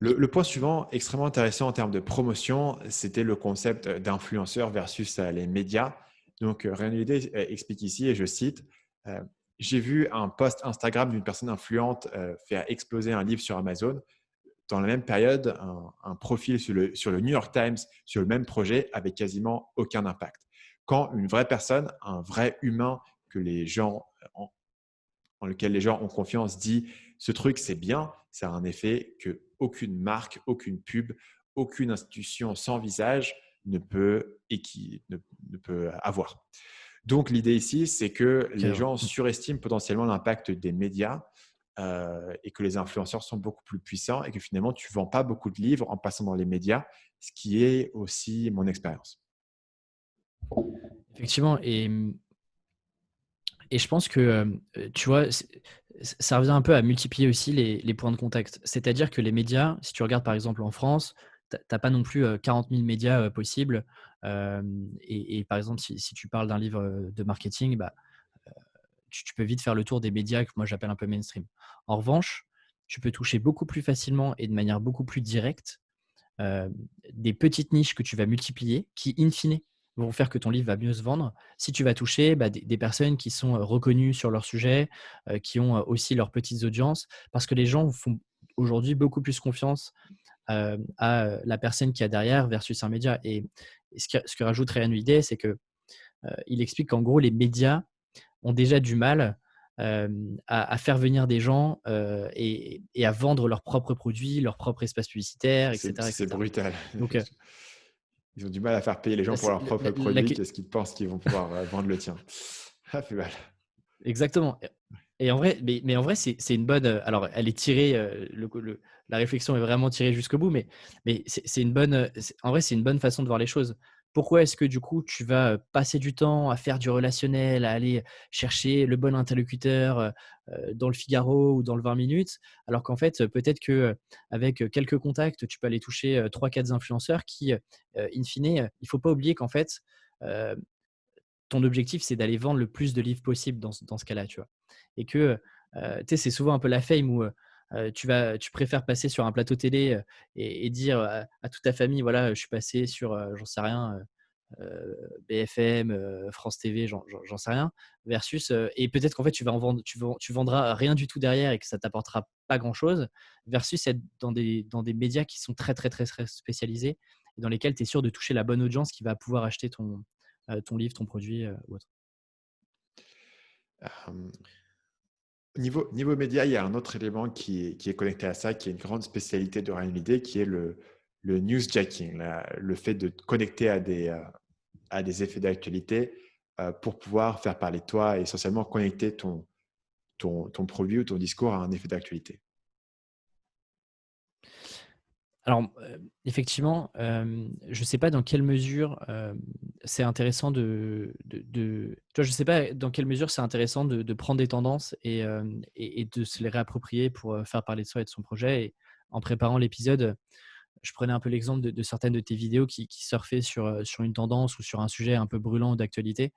Le point suivant, extrêmement intéressant en termes de promotion, c'était le concept d'influenceur versus les médias. Donc, Ryan Holiday explique ici, et je cite, euh, j'ai vu un post Instagram d'une personne influente faire exploser un livre sur Amazon. Dans la même période, un profil sur le New York Times sur le même projet avait quasiment aucun impact. Quand une vraie personne, un vrai humain que les gens, en lequel les gens ont confiance, dit ce truc c'est bien, ça a un effet que aucune marque, aucune pub, aucune institution sans visage ne peut avoir. Donc l'idée ici, c'est que Ok, les ouais. gens surestiment potentiellement l'impact des médias et que les influenceurs sont beaucoup plus puissants et que finalement, tu ne vends pas beaucoup de livres en passant dans les médias, ce qui est aussi mon expérience. Effectivement. Et je pense que, tu vois, ça revient un peu à multiplier aussi les points de contact. C'est-à-dire que les médias, si tu regardes par exemple en France, tu as pas non plus 40 000 médias possibles. Et par exemple, si tu parles d'un livre de marketing, bah, tu peux vite faire le tour des médias que moi j'appelle un peu mainstream. En revanche, tu peux toucher beaucoup plus facilement et de manière beaucoup plus directe euh, des petites niches que tu vas multiplier qui, in fine, vont faire que ton livre va mieux se vendre. Si tu vas toucher bah, des personnes qui sont reconnues sur leur sujet, qui ont aussi leurs petites audiences, parce que les gens font aujourd'hui beaucoup plus confiance à la personne qui a derrière versus un média. Et ce que rajoute Ryan Holiday, c'est que il explique qu'en gros, les médias ont déjà du mal à faire venir des gens et à vendre leurs propres produits, leur propre espace publicitaire, etc. C'est etc. brutal. Donc, Ils ont du mal à faire payer les gens pour leurs propres produits. Qu'est-ce qu'ils pensent qu'ils vont pouvoir vendre le tien? Ça fait mal. exactement. Et en vrai, mais en vrai, c'est une bonne. Alors, elle est tirée. La réflexion est vraiment tirée jusqu'au bout, mais c'est une bonne. En vrai, c'est une bonne façon de voir les choses. Pourquoi est-ce que du coup, tu vas passer du temps à faire du relationnel, à aller chercher le bon interlocuteur dans le Figaro ou dans le 20 minutes, alors qu'en fait, peut-être que avec quelques contacts, tu peux aller toucher 3-4 influenceurs qui, in fine, il faut pas oublier qu'en fait, euh, ton objectif, c'est d'aller vendre le plus de livres possible dans ce cas-là, tu vois? Et que, tu sais, c'est souvent un peu la fame où, tu préfères passer sur un plateau télé, et dire à toute ta famille: «Voilà, je suis passé sur, j'en sais rien, BFM, France TV», j'en sais rien, versus, et peut-être qu'en fait, tu vendras rien du tout derrière et que ça t'apportera pas grand-chose, versus être dans des médias qui sont très, très, très, très spécialisés et dans lesquels tu es sûr de toucher la bonne audience qui va pouvoir acheter ton livre, ton produit, ou autre. Euh, niveau média, il y a un autre élément qui est connecté à ça, qui est une grande spécialité de Ryan Holiday, qui est le newsjacking, le fait de te connecter à des effets d'actualité pour pouvoir faire parler de toi et essentiellement connecter ton produit ou ton discours à un effet d'actualité. Alors, effectivement, je ne sais pas dans quelle mesure, c'est intéressant tu vois, je sais pas dans quelle mesure c'est intéressant de prendre des tendances et de se les réapproprier pour, faire parler de soi et de son projet. Et en préparant l'épisode, je prenais un peu l'exemple de certaines de tes vidéos qui surfaient sur une tendance ou sur un sujet un peu brûlant d'actualité,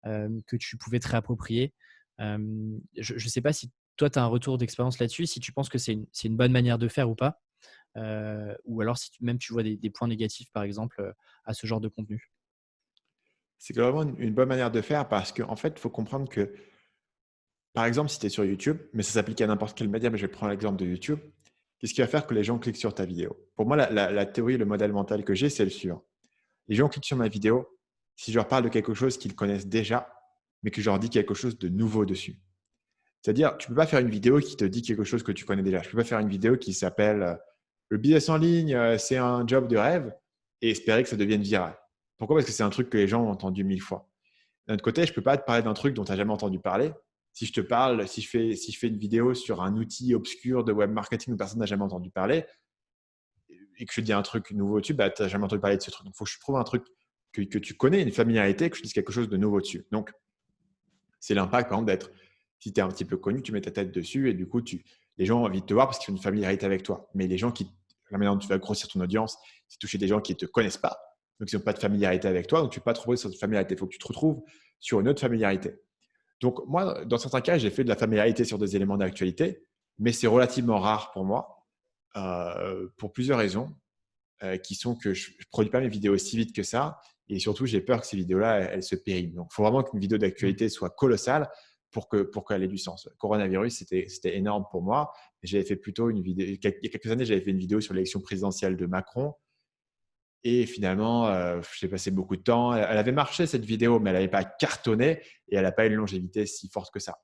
que tu pouvais te réapproprier. Je ne sais pas si toi, tu as un retour d'expérience là-dessus, si tu penses que c'est une bonne manière de faire ou pas? Ou alors si même tu vois des points négatifs, par exemple, à ce genre de contenu? C'est vraiment une bonne manière de faire parce qu'en fait, il faut comprendre que, par exemple, si tu es sur YouTube, mais ça s'applique à n'importe quel média, mais je vais prendre l'exemple de YouTube, qu'est-ce qui va faire que les gens cliquent sur ta vidéo? Pour moi, la théorie, le modèle mental que j'ai, c'est le suivant. Les gens cliquent sur ma vidéo si je leur parle de quelque chose qu'ils connaissent déjà, mais que je leur dis quelque chose de nouveau dessus. C'est-à-dire, tu ne peux pas faire une vidéo qui te dit quelque chose que tu connais déjà. Je ne peux pas faire une vidéo qui s'appelle le business en ligne, c'est un job de rêve et espérer que ça devienne viral. Pourquoi? Parce que c'est un truc que les gens ont entendu 1000 fois. D'un autre côté, je ne peux pas te parler d'un truc dont tu n'as jamais entendu parler. Si je te parle, si je fais une vidéo sur un outil obscur de web marketing dont personne n'a jamais entendu parler et que je te dis un truc nouveau dessus, bah, tu n'as jamais entendu parler de ce truc. Donc, il faut que je trouve un truc que tu connais, une familiarité, que je dise quelque chose de nouveau dessus. Donc, c'est l'impact, par exemple, d'être, si tu es un petit peu connu, tu mets ta tête dessus et du coup, les gens ont envie de te voir parce qu'ils ont une familiarité avec toi. Mais la manière dont tu vas grossir ton audience, c'est toucher des gens qui ne te connaissent pas, donc ils n'ont pas de familiarité avec toi, donc tu ne peux pas trouver cette familiarité. Il faut que tu te retrouves sur une autre familiarité. Donc, moi, dans certains cas, j'ai fait de la familiarité sur des éléments d'actualité, mais c'est relativement rare pour moi. pour plusieurs raisons qui sont que je ne produis pas mes vidéos aussi vite que ça. Et surtout, j'ai peur que ces vidéos-là, elles se périment. Donc, il faut vraiment qu'une vidéo Mmh. d'actualité soit colossale pour qu'elle ait du sens. Le coronavirus, c'était énorme pour moi. J'avais fait plutôt une vidéo. Il y a quelques années, j'avais fait une vidéo sur l'élection présidentielle de Macron. Et finalement, j'ai passé beaucoup de temps. Elle avait marché, cette vidéo, mais elle n'avait pas cartonné et elle n'a pas une longévité si forte que ça.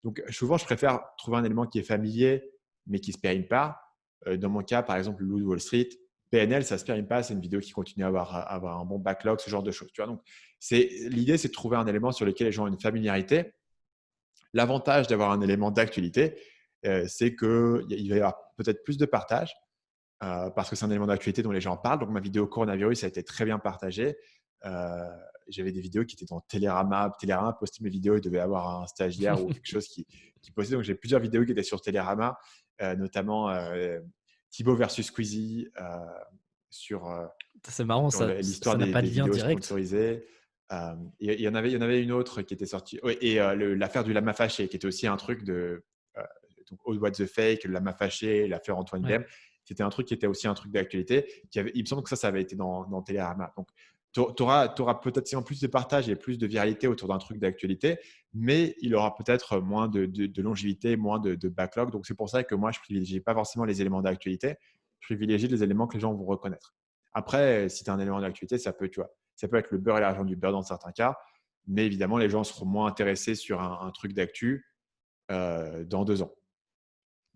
Donc, souvent, je préfère trouver un élément qui est familier, mais qui ne se périme pas. Dans mon cas, par exemple, le Loup de Wall Street, PNL, ça ne se périme pas. C'est une vidéo qui continue à avoir un bon backlog, ce genre de choses. Tu vois. Donc, l'idée, c'est de trouver un élément sur lequel les gens ont une familiarité. L'avantage d'avoir un élément d'actualité, c'est qu'il va y avoir peut-être plus de partage parce que c'est un élément d'actualité dont les gens parlent. Donc, ma vidéo coronavirus a été très bien partagée. J'avais des vidéos qui étaient dans Télérama. Télérama postait mes vidéos. Il devait avoir un stagiaire ou quelque chose qui postait. Donc, j'ai plusieurs vidéos qui étaient sur Télérama, notamment Thibaut versus Squeezie sur, C'est marrant, l'histoire ça n'a pas de des vidéos vidéos direct. sponsorisées. Il y en avait une autre qui était sortie. Ouais, et l'affaire du lama fâché, qui était aussi un truc de donc, Oh, What the Fake, le lama fâché, l'affaire Antoine Ouais. Demme. C'était un truc qui était aussi un truc d'actualité. Il me semble que ça avait été dans Télérama. Donc, tu auras peut-être en plus de partage et plus de viralité autour d'un truc d'actualité, mais il aura peut-être moins de longévité, moins de backlog. Donc, c'est pour ça que moi, je ne privilégie pas forcément les éléments d'actualité. Je privilégie les éléments que les gens vont reconnaître. Après, si tu as un élément d'actualité, ça peut être le beurre et l'argent du beurre dans certains cas, mais évidemment, les gens seront moins intéressés sur un truc d'actu dans 2 ans.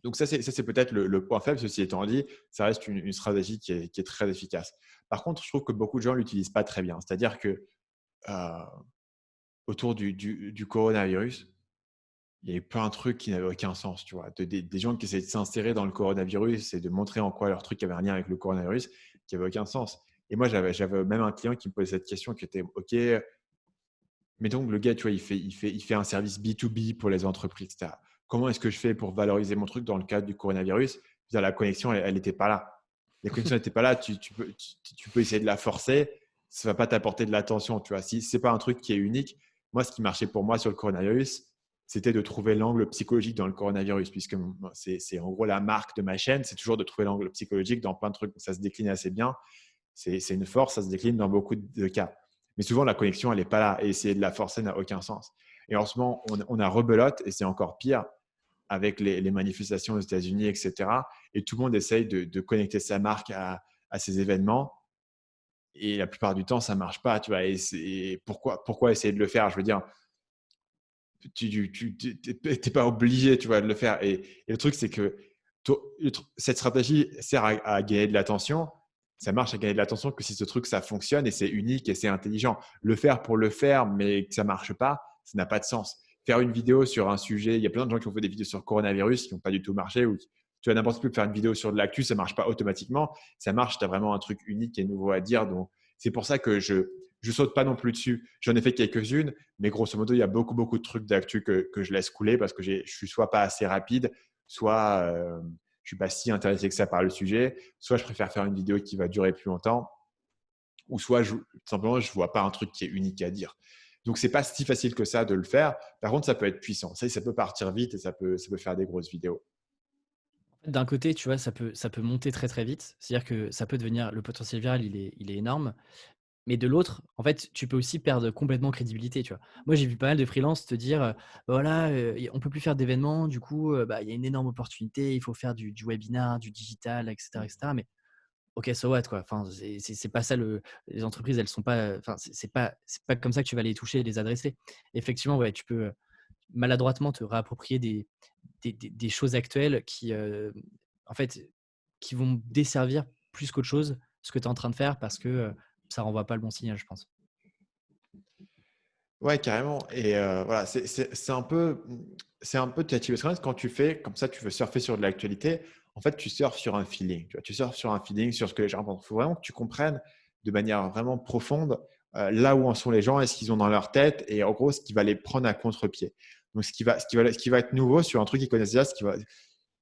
Donc, ça, c'est peut-être le point faible. Ceci étant dit, ça reste une stratégie qui est très efficace. Par contre, je trouve que beaucoup de gens ne l'utilisent pas très bien. C'est-à-dire que euh, autour du coronavirus, il y a eu plein de trucs qui n'avaient aucun sens, tu vois. Des gens qui essaient de s'insérer dans le coronavirus et de montrer en quoi leur truc avait un lien avec le coronavirus qui n'avait aucun sens. Et moi, j'avais même un client qui me posait cette question qui était OK, mais donc le gars, tu vois, il fait un service B2B pour les entreprises, etc. Comment est-ce que je fais pour valoriser mon truc dans le cadre du coronavirus? La connexion, elle n'était pas là. La connexion n'était pas là. Tu peux essayer de la forcer. Ça ne va pas t'apporter de l'attention. Tu vois. Si ce n'est pas un truc qui est unique, moi, ce qui marchait pour moi sur le coronavirus, c'était de trouver l'angle psychologique dans le coronavirus, puisque c'est en gros la marque de ma chaîne, c'est toujours de trouver l'angle psychologique dans plein de trucs. Ça se décline assez bien. C'est une force, ça se décline dans beaucoup de cas. Mais souvent, la connexion, elle n'est pas là. Et essayer de la forcer n'a aucun sens. Et en ce moment, on a rebelote, et c'est encore pire avec les manifestations aux États-Unis, etc. Et tout le monde essaye de connecter sa marque à ces événements. Et la plupart du temps, ça ne marche pas. Tu vois. Et pourquoi essayer de le faire? Je veux dire, tu n'es pas obligé, tu vois, de le faire. Et le truc, c'est que cette stratégie sert à gagner de l'attention. Ça marche à gagner de l'attention que si ce truc, ça fonctionne et c'est unique et c'est intelligent. Le faire pour le faire, mais que ça ne marche pas, ça n'a pas de sens. Faire une vidéo sur un sujet, il y a plein de gens qui ont fait des vidéos sur le coronavirus qui n'ont pas du tout marché. Ou tu vas n'importe plus faire une vidéo sur de l'actu, ça ne marche pas automatiquement. Ça marche, tu as vraiment un truc unique et nouveau à dire. Donc, c'est pour ça que je saute pas non plus dessus. J'en ai fait quelques-unes, mais grosso modo, il y a beaucoup, beaucoup de trucs d'actu que je laisse couler parce que je suis soit pas assez rapide, soit je suis pas si intéressé que ça par le sujet, soit je préfère faire une vidéo qui va durer plus longtemps, ou soit simplement je vois pas un truc qui est unique à dire. Donc c'est pas si facile que ça de le faire. Par contre, ça peut être puissant. Ça peut partir vite et ça peut faire des grosses vidéos. D'un côté, tu vois, ça peut monter très, très vite. C'est-à-dire que ça peut devenir le potentiel viral, il est énorme. Mais de l'autre, en fait, tu peux aussi perdre complètement crédibilité, tu vois? Moi, j'ai vu pas mal de freelances te dire, «Bah, voilà, on peut plus faire d'événements, du coup, bah, il y a une énorme opportunité, il faut faire du webinar, du digital et cetera». Mais OK, so what, quoi? Enfin, c'est pas ça le les entreprises, elles sont pas, enfin, c'est pas comme ça que tu vas les toucher et les adresser. Effectivement, ouais, tu peux, maladroitement te réapproprier des choses actuelles qui, en fait, qui vont desservir plus qu'autre chose ce que tu es en train de faire parce que, ça renvoie pas le bon signal, je pense. Ouais, carrément. Et voilà, c'est un peu touchy. Parce qu'en fait, quand tu fais comme ça, tu veux surfer sur de l'actualité, en fait, tu surfes sur un feeling. Tu vois, tu surfes sur un feeling, sur ce que les gens pensent. Il faut vraiment que tu comprennes de manière vraiment profonde là où en sont les gens et ce qu'ils ont dans leur tête et en gros, ce qui va les prendre à contre-pied. Donc, ce qui va être nouveau sur un truc qu'ils connaissent déjà,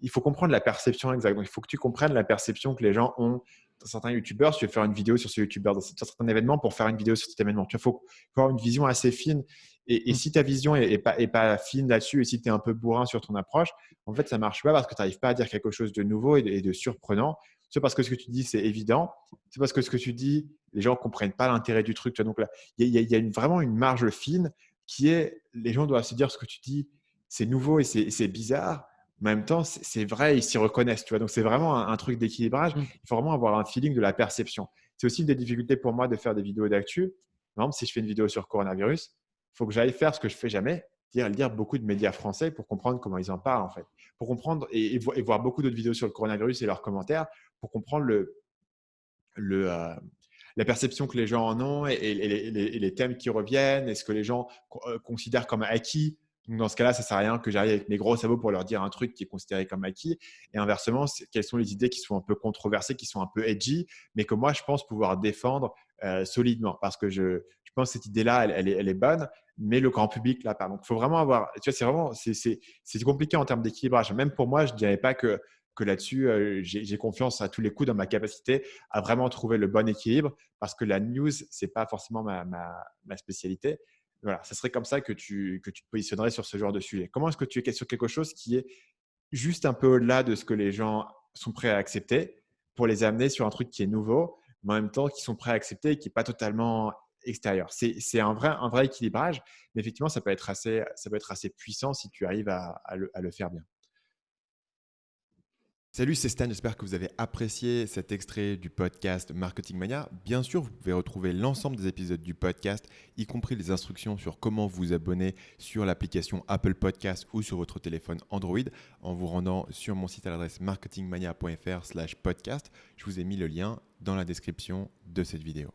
il faut comprendre la perception exacte. Donc, il faut que tu comprennes la perception que les gens ont dans certains youtubeurs. Si tu veux faire une vidéo sur ce youtubeur, dans certains événements pour faire une vidéo sur cet événement. Il faut avoir une vision assez fine Et Mmh. si ta vision est pas fine là-dessus et si tu es un peu bourrin sur ton approche, en fait, ça marche pas parce que tu n'arrives pas à dire quelque chose de nouveau et de surprenant. C'est parce que ce que tu dis, c'est évident. C'est parce que ce que tu dis, les gens ne comprennent pas l'intérêt du truc. Tu vois. Donc là, il y a vraiment une marge fine qui est, les gens doivent se dire ce que tu dis, c'est nouveau et c'est bizarre. Mais en même temps, c'est vrai, ils s'y reconnaissent. Tu vois. Donc c'est vraiment un truc d'équilibrage. Mmh. Il faut vraiment avoir un feeling de la perception. C'est aussi une des difficultés pour moi de faire des vidéos d'actu. Par exemple, si je fais une vidéo sur coronavirus, il faut que j'aille faire ce que je fais jamais, lire beaucoup de médias français pour comprendre comment ils en parlent en fait. Pour comprendre et voir beaucoup d'autres vidéos sur le coronavirus et leurs commentaires pour comprendre le, la perception que les gens en ont et les thèmes qui reviennent et ce que les gens considèrent comme acquis. Donc dans ce cas-là, ça ne sert à rien que j'arrive avec mes gros sabots pour leur dire un truc qui est considéré comme acquis. Et inversement, quelles sont les idées qui sont un peu controversées, qui sont un peu edgy, mais que moi, je pense pouvoir défendre solidement. Parce que je pense que cette idée-là, elle est bonne, mais le grand public l'a pas. Donc il faut vraiment avoir… Tu vois, c'est compliqué en termes d'équilibrage. Même pour moi, je ne dirais pas que là-dessus, j'ai confiance à tous les coups dans ma capacité à vraiment trouver le bon équilibre parce que la news, ce n'est pas forcément ma spécialité. Voilà, ce serait comme ça que que tu te positionnerais sur ce genre de sujet. Comment est-ce que tu es sur quelque chose qui est juste un peu au-delà de ce que les gens sont prêts à accepter pour les amener sur un truc qui est nouveau, mais en même temps qui sont prêts à accepter et qui n'est pas totalement extérieur. C'est un vrai équilibrage, mais effectivement, ça peut être assez puissant si tu arrives à le faire bien. Salut, c'est Stan, j'espère que vous avez apprécié cet extrait du podcast Marketing Mania. Bien sûr, vous pouvez retrouver l'ensemble des épisodes du podcast, y compris les instructions sur comment vous abonner sur l'application Apple Podcast ou sur votre téléphone Android en vous rendant sur mon site à l'adresse marketingmania.fr/podcast. Je vous ai mis le lien dans la description de cette vidéo.